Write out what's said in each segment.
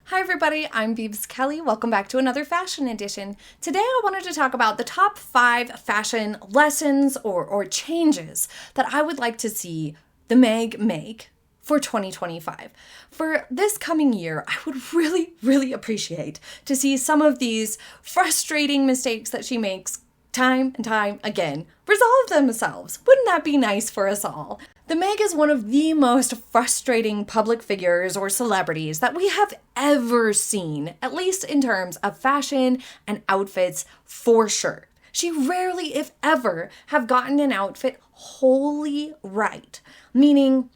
Hi everybody, I'm Beebs Kelley. Welcome back to another fashion edition. Today I wanted to talk about the top 5 fashion lessons or changes that I would like to see the Meg make for 2025. For this coming year, I would really appreciate to see some of these frustrating mistakes that she makes time and time again resolve themselves. Wouldn't that be nice for us all? The Meg is one of the most frustrating public figures or celebrities that we have ever seen, at least in terms of fashion and outfits for sure. She rarely, if ever, have gotten an outfit wholly right, meaning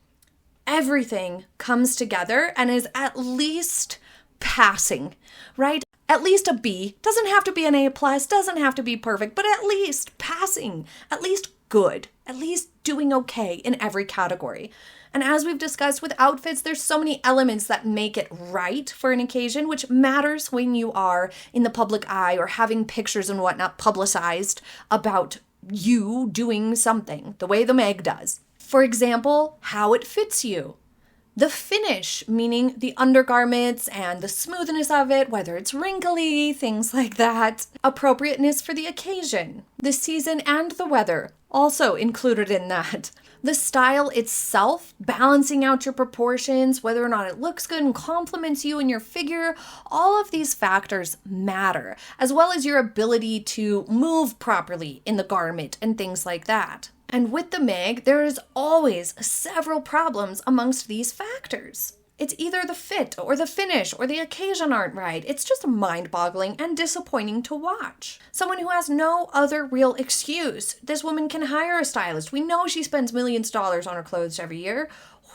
everything comes together and is at least passing, right? At least a B. Doesn't have to be an A+, doesn't have to be perfect, but at least passing, at least good, at least doing okay in every category. And as we've discussed with outfits, there's so many elements that make it right for an occasion, which matters when you are in the public eye or having pictures and whatnot publicized about you doing something the way the Meg does. For example, how it fits you. The finish, meaning the undergarments and the smoothness of it, whether it's wrinkly, things like that. Appropriateness for the occasion. The season and the weather, also included in that. The style itself, balancing out your proportions, whether or not it looks good and complements you and your figure, all of these factors matter, as well as your ability to move properly in the garment and things like that. And with the Meg, there is always several problems amongst these factors. It's either the fit or the finish or the occasion aren't right. It's just mind-boggling and disappointing to watch. Someone who has no other real excuse. This woman can hire a stylist. We know she spends millions of dollars on her clothes every year.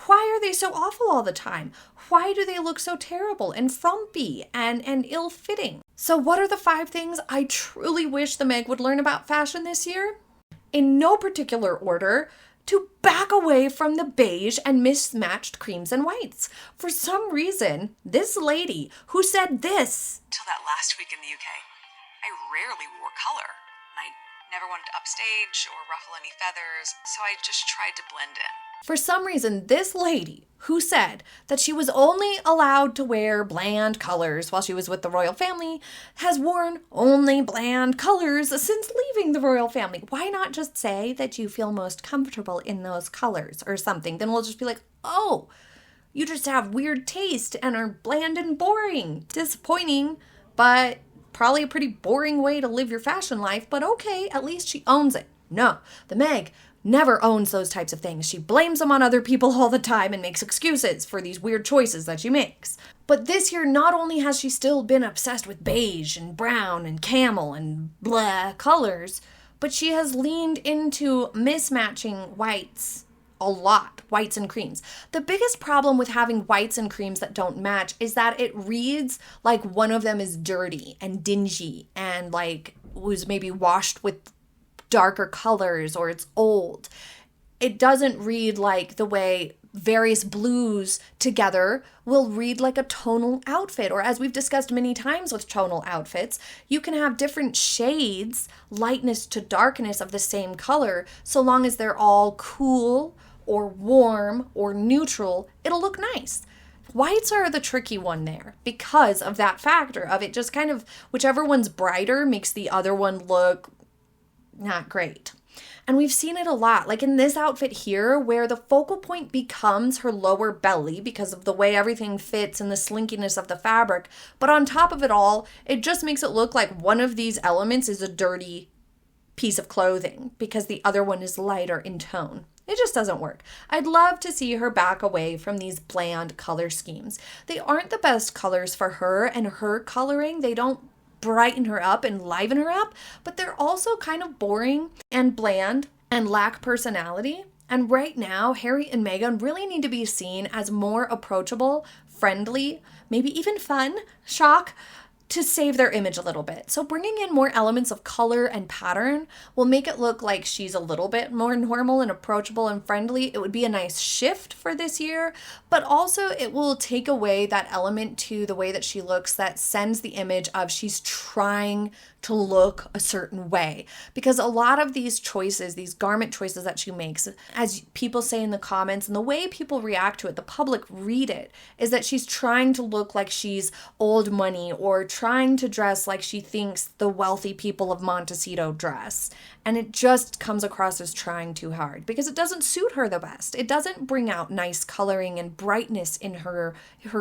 Why are they so awful all the time? Why do they look so terrible and frumpy and ill-fitting? So what are the 5 things I truly wish the Meg would learn about fashion this year? In no particular order, to back away from the beige and mismatched creams and whites. For some reason, this lady who said this, "Till that last week in the UK, I rarely wore color. I never wanted to upstage or ruffle any feathers, so I just tried to blend in." for some reason, this lady who said that she was only allowed to wear bland colors while she was with the royal family has worn only bland colors since leaving the royal family. Why not just say that you feel most comfortable in those colors or something? Then we'll just be like, oh, you just have weird taste and are bland and boring. Disappointing, but probably a pretty boring way to live your fashion life, but okay, at least she owns it. No, the Meg never owns those types of things. She blames them on other people all the time and makes excuses for these weird choices that she makes. But this year, not only has she still been obsessed with beige and brown and camel and blah colors, but she has leaned into mismatching whites a lot, whites and creams. The biggest problem with having whites and creams that don't match is that it reads like one of them is dirty and dingy and like was maybe washed with darker colors or it's old. It doesn't read like the way various blues together will read like a tonal outfit, or as we've discussed many times with tonal outfits, you can have different shades, lightness to darkness of the same color, so long as they're all cool or warm or neutral, it'll look nice. Whites are the tricky one there because of that factor of it just kind of, whichever one's brighter makes the other one look not great. And we've seen it a lot, like in this outfit here, where the focal point becomes her lower belly because of the way everything fits and the slinkiness of the fabric. But on top of it all, it just makes it look like one of these elements is a dirty piece of clothing because the other one is lighter in tone. It just doesn't work. I'd love to see her back away from these bland color schemes. They aren't the best colors for her and her coloring. They don't brighten her up and liven her up, but they're also kind of boring and bland and lack personality. And right now, Harry and Meghan really need to be seen as more approachable, friendly, maybe even fun, shock, to save their image a little bit. So bringing in more elements of color and pattern will make it look like she's a little bit more normal and approachable and friendly. It would be a nice shift for this year, but also it will take away that element to the way that she looks that sends the image of she's trying to look a certain way. Because a lot of these choices, these garment choices that she makes, as people say in the comments and the way people react to it, the public read it, is that she's trying to look like she's old money or trying to dress like she thinks the wealthy people of Montecito dress. And it just comes across as trying too hard because it doesn't suit her the best. It doesn't bring out nice coloring and brightness in her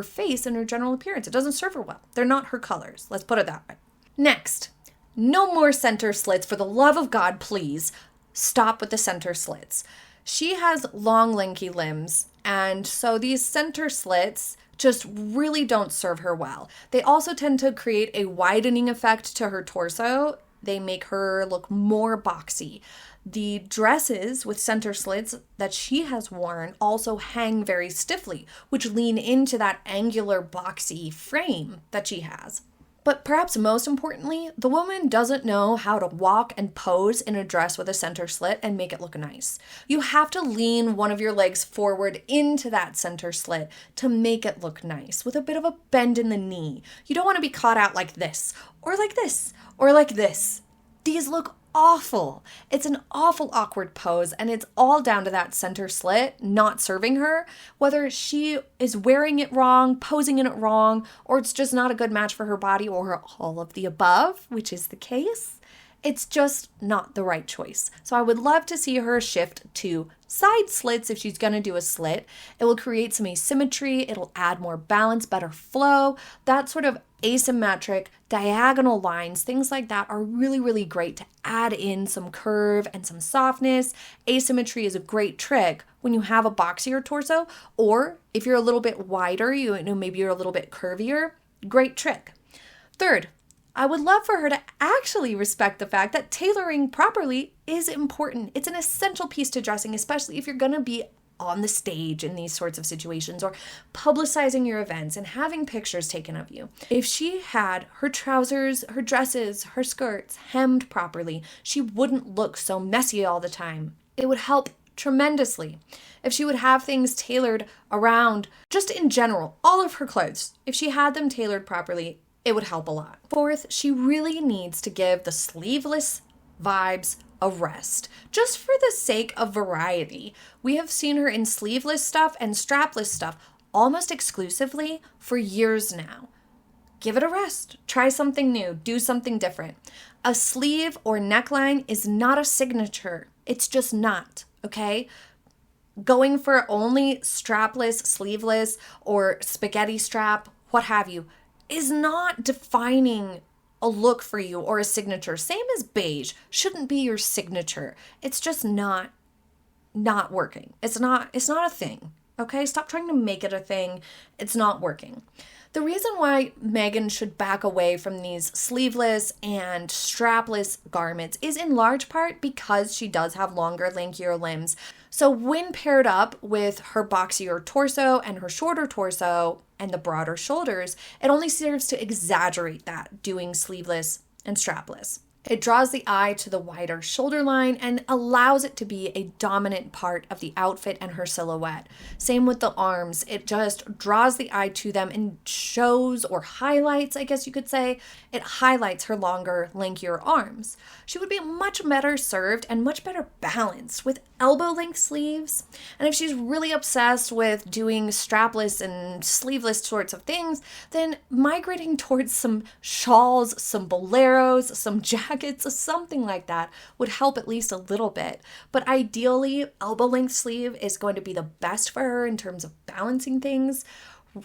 face and her general appearance. It doesn't serve her well. They're not her colors. Let's put it that way. Next, no more center slits. For the love of God, please stop with the center slits. She has long, lanky limbs, and so these center slits just really don't serve her well. They also tend to create a widening effect to her torso. They make her look more boxy. The dresses with center slits that she has worn also hang very stiffly, which lean into that angular, boxy frame that she has. But perhaps most importantly, the woman doesn't know how to walk and pose in a dress with a center slit and make it look nice. You have to lean one of your legs forward into that center slit to make it look nice, with a bit of a bend in the knee. You don't want to be caught out like this, or like this, or like this. These look awful. It's an awful awkward pose, and it's all down to that center slit not serving her, whether she is wearing it wrong, posing in it wrong, or it's just not a good match for her body, or all of the above, which is the case. It's just not the right choice. So I would love to see her shift to side slits if she's going to do a slit. It will create some asymmetry. It'll add more balance, better flow. That sort of asymmetric diagonal lines, things like that are really, really great to add in some curve and some softness. Asymmetry is a great trick when you have a boxier torso, or if you're a little bit wider, maybe you're a little bit curvier, great trick. Third, I would love for her to actually respect the fact that tailoring properly is important. It's an essential piece to dressing, especially if you're going to be on the stage in these sorts of situations or publicizing your events and having pictures taken of you. If she had her trousers, her dresses, her skirts hemmed properly, she wouldn't look so messy all the time. It would help tremendously if she would have things tailored around, just in general, all of her clothes. If she had them tailored properly, it would help a lot. Fourth, she really needs to give the sleeveless vibes a rest, just for the sake of variety. We have seen her in sleeveless stuff and strapless stuff almost exclusively for years now. Give it a rest. Try something new. Do something different. A sleeve or neckline is not a signature. It's just not, okay? Going for only strapless, sleeveless, or spaghetti strap, what have you, is not defining a look for you or a signature. Same as beige shouldn't be your signature. It's just not working. It's not a thing. Okay? Stop trying to make it a thing. It's not working. The reason why Meghan should back away from these sleeveless and strapless garments is in large part because she does have longer, lankier limbs. So when paired up with her boxier torso and her shorter torso and the broader shoulders, it only serves to exaggerate that, doing sleeveless and strapless. It draws the eye to the wider shoulder line and allows it to be a dominant part of the outfit and her silhouette. Same with the arms. It just draws the eye to them and shows or highlights, I guess you could say. It highlights her longer, lankier arms. She would be much better served and much better balanced with elbow-length sleeves. And if she's really obsessed with doing strapless and sleeveless sorts of things, then migrating towards some shawls, some boleros, some jackets, something like that would help at least a little bit. But ideally, elbow-length sleeve is going to be the best for her in terms of balancing things.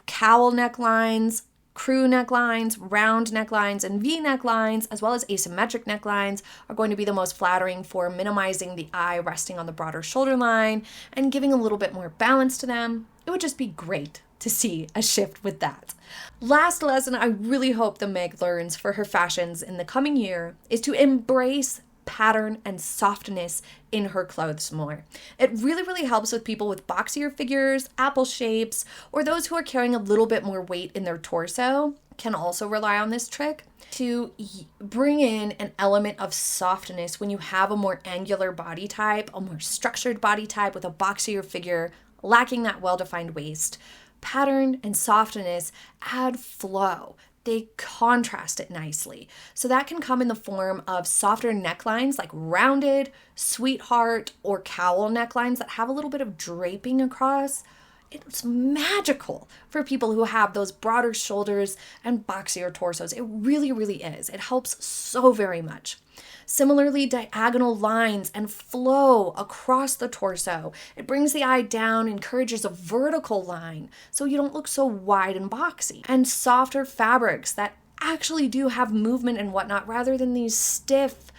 Cowl necklines, crew necklines, round necklines, and V necklines, as well as asymmetric necklines, are going to be the most flattering for minimizing the eye resting on the broader shoulder line and giving a little bit more balance to them. It would just be great to see a shift with that. Last lesson I really hope the Meg learns for her fashions in the coming year is to embrace pattern and softness in her clothes more. It really, really helps with people with boxier figures, apple shapes, or those who are carrying a little bit more weight in their torso can also rely on this trick to bring in an element of softness when you have a more angular body type, a more structured body type with a boxier figure, lacking that well-defined waist. Pattern and softness add flow. They contrast it nicely. So that can come in the form of softer necklines like rounded, sweetheart, or cowl necklines that have a little bit of draping across. It's magical for people who have those broader shoulders and boxier torsos. It really, really is. It helps so very much. Similarly, diagonal lines and flow across the torso. It brings the eye down, encourages a vertical line so you don't look so wide and boxy. And softer fabrics that actually do have movement and whatnot rather than these stiff,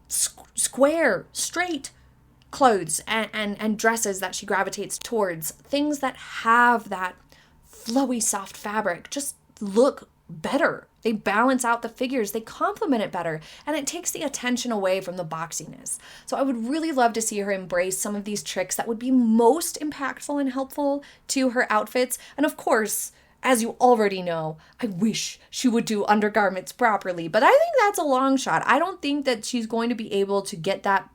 square, straight clothes and dresses that she gravitates towards. Things that have that flowy, soft fabric just look better. They balance out the figures, they complement it better, and it takes the attention away from the boxiness. So I would really love to see her embrace some of these tricks that would be most impactful and helpful to her outfits. And of course, as you already know, I wish she would do undergarments properly, but I think that's a long shot. I don't think that she's going to be able to get that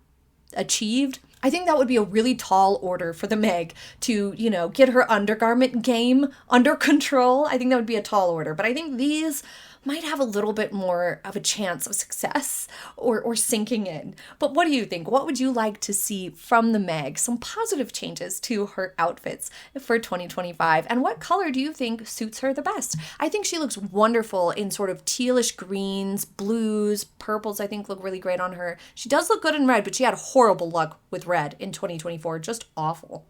achieved. I think that would be a really tall order for the Meg to, get her undergarment game under control. I think that would be a tall order, but I think these might have a little bit more of a chance of success or sinking in. But what do you think? What would you like to see from the Meg? Some positive changes to her outfits for 2025. And what color do you think suits her the best? I think she looks wonderful in sort of tealish greens, blues, purples I think look really great on her. She does look good in red, but she had horrible luck with red in 2024. Just awful.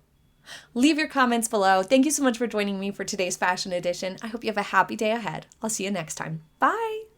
Leave your comments below. Thank you so much for joining me for today's fashion edition. I hope you have a happy day ahead. I'll see you next time. Bye.